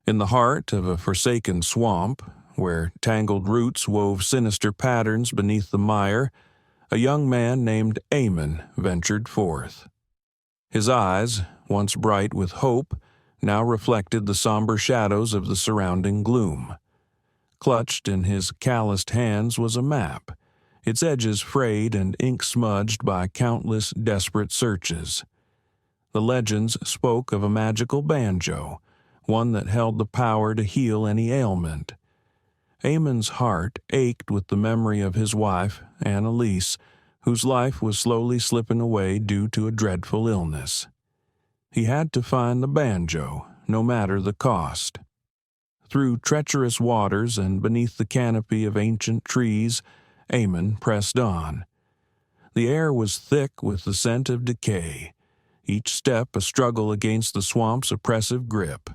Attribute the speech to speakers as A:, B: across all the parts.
A: In the heart of a forsaken swamp, where tangled roots wove sinister patterns beneath the mire, a young man named Eamon ventured forth. His eyes, once bright with hope, now reflected the somber shadows of the surrounding gloom. Clutched in his calloused hands was a map, its edges frayed and ink-smudged by countless desperate searches. The legends spoke of a magical banjo, one that held the power to heal any ailment. Eamon's heart ached with the memory of his wife, Annalise, whose life was slowly slipping away due to a dreadful illness. He had to find the banjo, no matter the cost. Through treacherous waters and beneath the canopy of ancient trees, Eamon pressed on. The air was thick with the scent of decay, each step a struggle against the swamp's oppressive grip.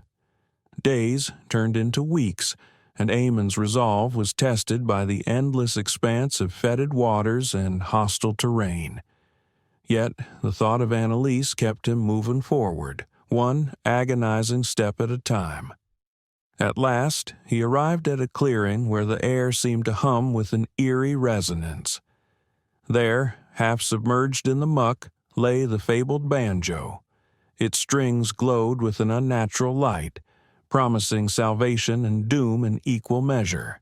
A: Days turned into weeks, and Eamon's resolve was tested by the endless expanse of fetid waters and hostile terrain. Yet the thought of Annalise kept him moving forward, one agonizing step at a time. At last, he arrived at a clearing where the air seemed to hum with an eerie resonance. There, half submerged in the muck, lay the fabled banjo. Its strings glowed with an unnatural light, promising salvation and doom in equal measure.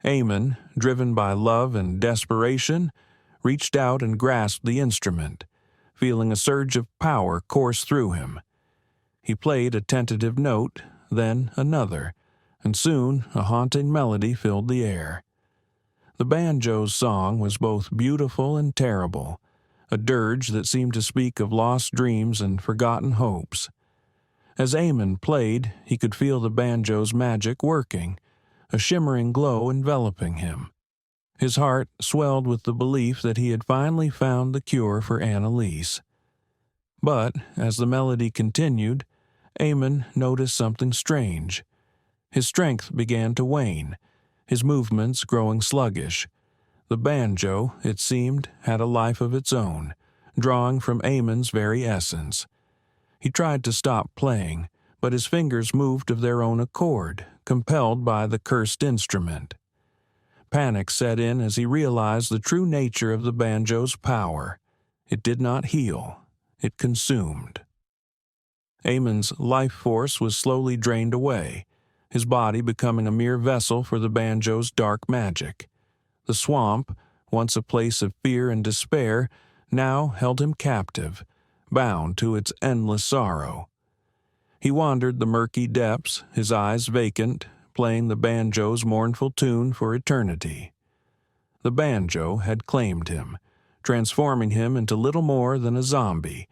A: Eamon, driven by love and desperation, reached out and grasped the instrument, feeling a surge of power course through him. He played a tentative note, then another, and soon a haunting melody filled the air. The banjo's song was both beautiful and terrible, a dirge that seemed to speak of lost dreams and forgotten hopes. As Eamon played, he could feel the banjo's magic working, a shimmering glow enveloping him. His heart swelled with the belief that he had finally found the cure for Annalise. But, as the melody continued, Eamon noticed something strange. His strength began to wane, his movements growing sluggish. The banjo, it seemed, had a life of its own, drawing from Eamon's very essence. He tried to stop playing, but his fingers moved of their own accord, compelled by the cursed instrument. Panic set in as he realized the true nature of the banjo's power. It did not heal, it consumed. Eamon's life force was slowly drained away, his body becoming a mere vessel for the banjo's dark magic. The swamp, once a place of fear and despair, now held him captive, bound to its endless sorrow. He wandered the murky depths, his eyes vacant, playing the banjo's mournful tune for eternity. The banjo had claimed him, transforming him into little more than a zombie,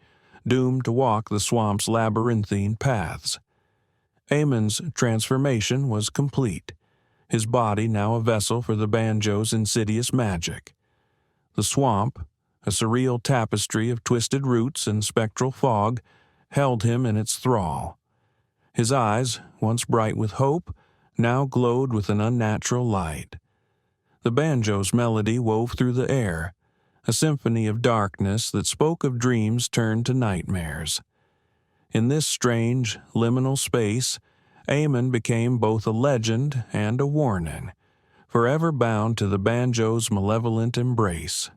A: doomed to walk the swamp's labyrinthine paths. Eamon's transformation was complete, his body now a vessel for the banjo's insidious magic. The swamp, a surreal tapestry of twisted roots and spectral fog, held him in its thrall. His eyes, once bright with hope, now glowed with an unnatural light. The banjo's melody wove through the air, a symphony of darkness that spoke of dreams turned to nightmares. In this strange, liminal space, Eamon became both a legend and a warning, forever bound to the banjo's malevolent embrace.